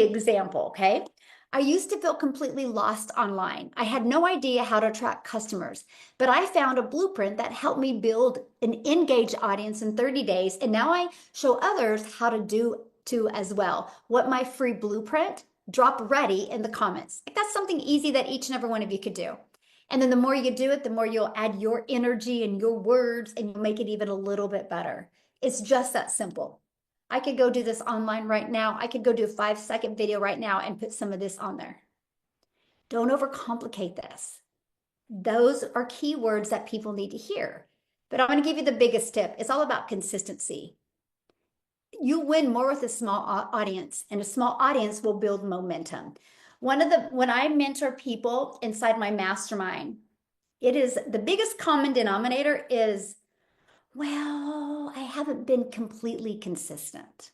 example, okay? I used to feel completely lost online. I had no idea how to attract customers, but I found a blueprint that helped me build an engaged audience in 30 days. And now I show others how to do too as well. What my free blueprint? Drop ready in the comments. Like that's something easy that each and every one of you could do. And then the more you do it, the more you'll add your energy and your words and you'll make it even a little bit better. It's just that simple. I could go do this online right now. I could go do a 5-second video right now and put some of this on there. Don't overcomplicate this. Those are keywords that people need to hear. But I'm going to give you the biggest tip. It's all about consistency. You win more with a small audience, and a small audience will build momentum. When I mentor people inside my mastermind, it is the biggest common denominator is, well, I haven't been completely consistent.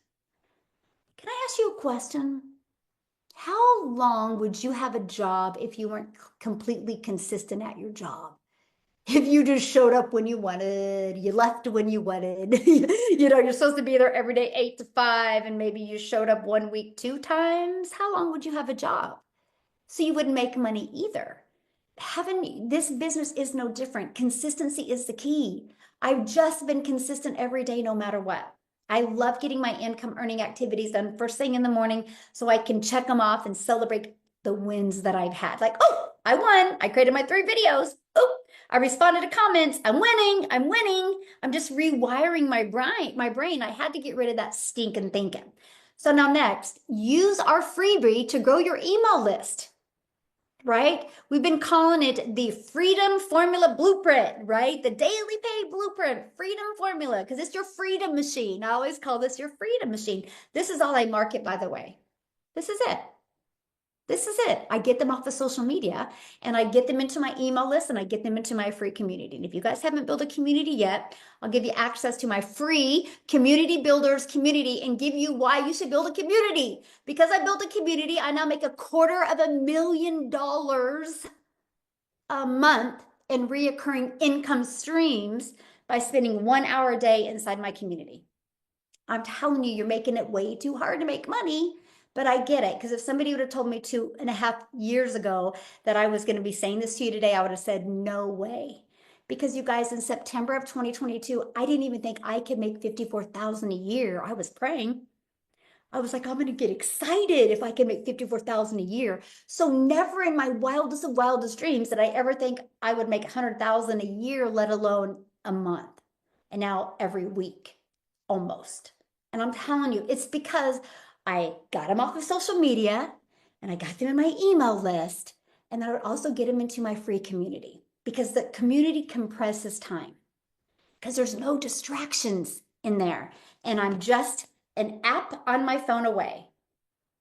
Can I ask you a question? How long would you have a job if you weren't completely consistent at your job? If you just showed up when you wanted, you left when you wanted, you're supposed to be there every day, 8 to 5, and maybe you showed up 1 week 2 times, how long would you have a job? So you wouldn't make money either. This business is no different. Consistency is the key. I've just been consistent every day, no matter what. I love getting my income earning activities done first thing in the morning so I can check them off and celebrate the wins that I've had. Like, oh, I won. I created my 3 videos. Oh, I responded to comments. I'm winning. I'm winning. I'm just rewiring my brain. I had to get rid of that stinking thinking. So now next, use our freebie to grow your email list. Right? We've been calling it the Freedom Formula Blueprint, right? The daily pay blueprint, Freedom Formula, because it's your freedom machine. I always call this your freedom machine. This is all I market, by the way. This is it. This is it. I get them off of social media and I get them into my email list and I get them into my free community. And if you guys haven't built a community yet, I'll give you access to my free community builders community and give you why you should build a community. Because I built a community, I now make $250,000 a month in reoccurring income streams by spending 1 hour a day inside my community. I'm telling you, you're making it way too hard to make money. But I get it, because if somebody would have told me 2.5 years ago that I was going to be saying this to you today, I would have said, no way. Because you guys, in September of 2022, I didn't even think I could make $54,000 a year. I was praying. I was like, I'm going to get excited if I can make $54,000 a year. So never in my wildest of wildest dreams did I ever think I would make $100,000 a year, let alone a month. And now every week, almost. And I'm telling you, it's because I got them off of social media and I got them in my email list. And then I would also get them into my free community because the community compresses time because there's no distractions in there. And I'm just an app on my phone away.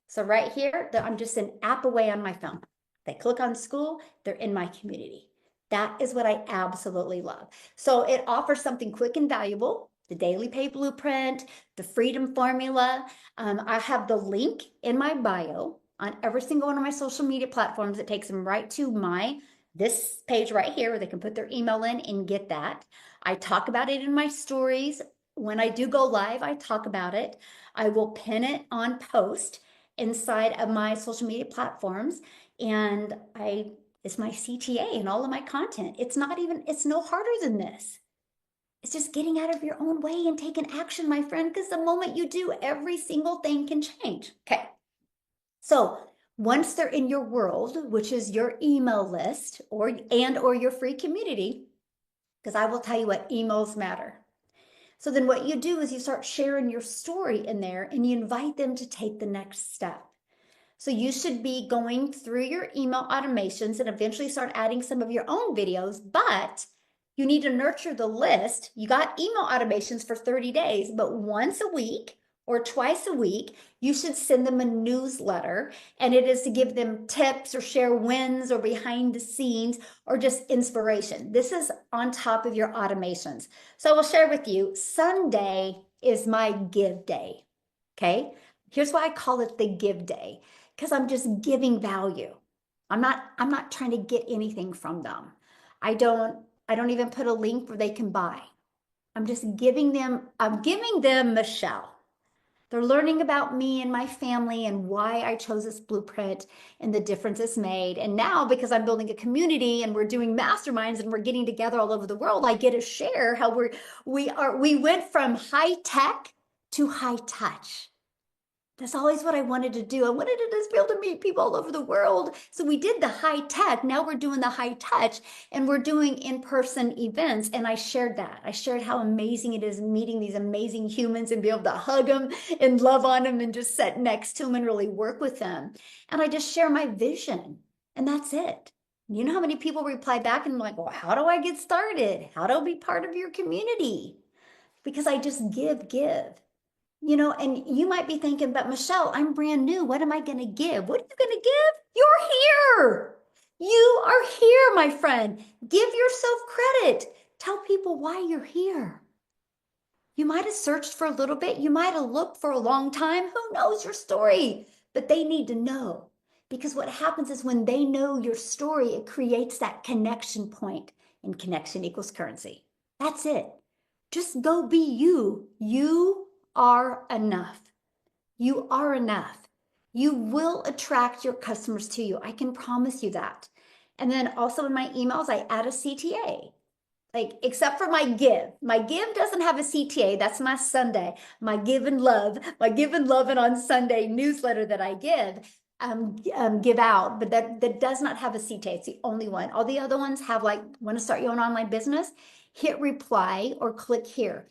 So right here, I'm just an app away on my phone. They click on school, they're in my community. That is what I absolutely love. So it offers something quick and valuable. The daily pay blueprint, the freedom formula. I have the link in my bio on every single one of my social media platforms. It takes them right to this page right here where they can put their email in and get that. I talk about it in my stories. When I do go live, I talk about it. I will pin it on post inside of my social media platforms. And it's my CTA and all of my content. It's no harder than this. It's just getting out of your own way and taking action, my friend, because the moment you do, every single thing can change. Okay. So once they're in your world, which is your email list or your free community, because I will tell you what, emails matter. So then what you do is you start sharing your story in there and you invite them to take the next step. So you should be going through your email automations and eventually start adding some of your own videos, but you need to nurture the list. You got email automations for 30 days, but once a week or twice a week, you should send them a newsletter. And it is to give them tips or share wins or behind the scenes or just inspiration. This is on top of your automations. So I will share with you, Sunday is my give day. Okay. Here's why I call it the give day, because I'm just giving value. I'm not trying to get anything from them. I don't even put a link where they can buy. I'm giving them Michelle, They're learning about me and my family and why I chose this blueprint and the difference it's made. And now, because I'm building a community and we're doing masterminds and we're getting together all over the world, I get to share how we went from high tech to high touch. That's always what I wanted to do. I wanted to just be able to meet people all over the world. So we did the high tech. Now we're doing the high touch and we're doing in-person events. And I shared that. I shared how amazing it is meeting these amazing humans and be able to hug them and love on them and just sit next to them and really work with them. And I just share my vision. And that's it. You know how many people reply back and like, well, how do I get started? How do I be part of your community? Because I just give. And you might be thinking, but Michelle, I'm brand new. What am I going to give? What are you going to give? You're here. You are here, my friend. Give yourself credit. Tell people why you're here. You might have searched for a little bit. You might have looked for a long time. Who knows your story? But they need to know. Because what happens is when they know your story, it creates that connection point, and connection equals currency. That's it. Just go be you. You are enough. You are enough. You will attract your customers to you. I can promise you that. And then also in my emails, I add a CTA. Like, except for my give. My give doesn't have a CTA. That's my Sunday. My give and love and on Sunday newsletter that I give out, but that does not have a CTA. It's the only one. All the other ones have like, want to start your own online business? Hit reply or click here.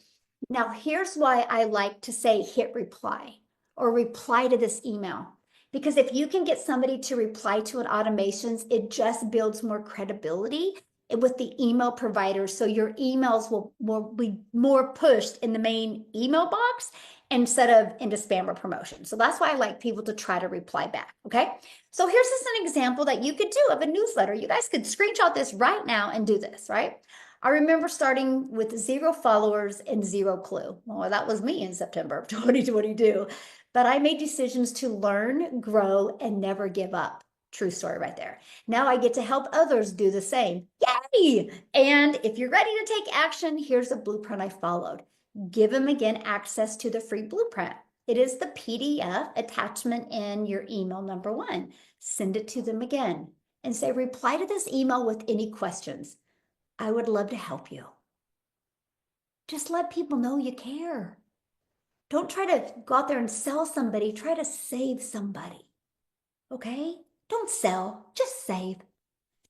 Now, here's why I like to say hit reply or reply to this email. Because if you can get somebody to reply to an automations, it just builds more credibility with the email providers. So your emails will be more pushed in the main email box instead of into spam or promotion. So that's why I like people to try to reply back. Okay. So here's just an example that you could do of a newsletter. You guys could screenshot this right now and do this, right? I remember starting with 0 followers and 0 clue. Well, that was me in September of 2022. But I made decisions to learn, grow, and never give up. True story right there. Now I get to help others do the same. Yay! And if you're ready to take action, here's a blueprint I followed. Give them again access to the free blueprint. It is the PDF attachment in your email number 1. Send it to them again and say, reply to this email with any questions. I would love to help you. Just let people know you care. Don't try to go out there and sell somebody. Try to save somebody. Okay? Don't sell. Just save.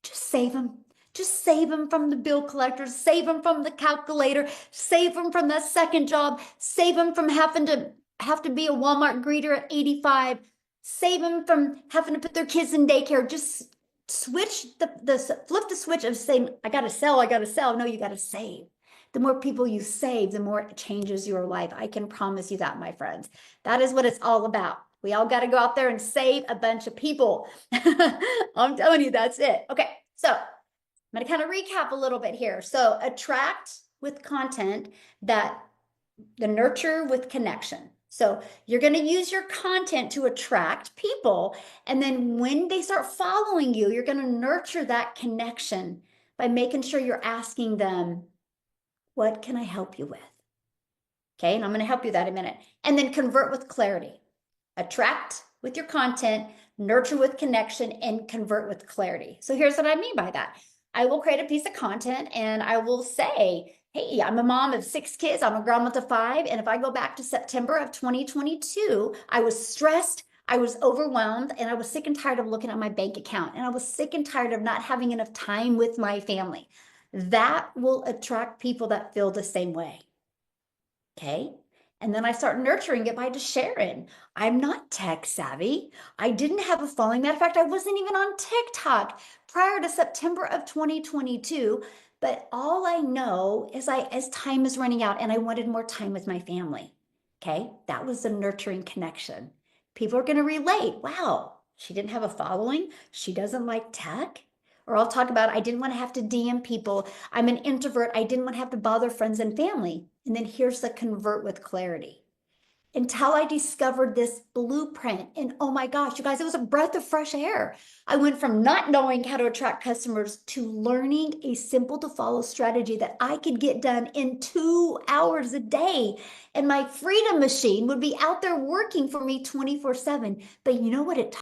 Just save them. Just save them from the bill collectors. Save them from the calculator. Save them from that second job. Save them from having to be a Walmart greeter at 85. Save them from having to put their kids in daycare. Just switch flip the switch of saying, I got to sell. No, you got to save. The more people you save, the more it changes your life. I can promise you that, my friends. That is what it's all about. We all got to go out there and save a bunch of people. I'm telling you, that's it. Okay, so I'm going to kind of recap a little bit here. So attract with content, that the nurture with connection. So you're going to use your content to attract people. And then when they start following you, you're going to nurture that connection by making sure you're asking them, what can I help you with? Okay, and I'm going to help you that in a minute. And then convert with clarity. Attract with your content, nurture with connection, and convert with clarity. So here's what I mean by that. I will create a piece of content and I will say, hey, I'm a mom of 6 kids. I'm a grandma to 5. And if I go back to September of 2022, I was stressed, I was overwhelmed, and I was sick and tired of looking at my bank account. And I was sick and tired of not having enough time with my family. That will attract people that feel the same way. Okay. And then I start nurturing it by just sharing. I'm not tech savvy. I didn't have a following. Matter of fact, I wasn't even on TikTok prior to September of 2022. But all I know is as time is running out and I wanted more time with my family. Okay. That was the nurturing connection. People are going to relate. Wow, she didn't have a following. She doesn't like tech. Or I'll talk about, I didn't want to have to DM people. I'm an introvert. I didn't want to have to bother friends and family. And then here's the convert with clarity. until I discovered this blueprint. And oh my gosh, you guys, it was a breath of fresh air. I went from not knowing how to attract customers to learning a simple to follow strategy that I could get done in 2 hours a day. And my freedom machine would be out there working for me 24/7. But you know what it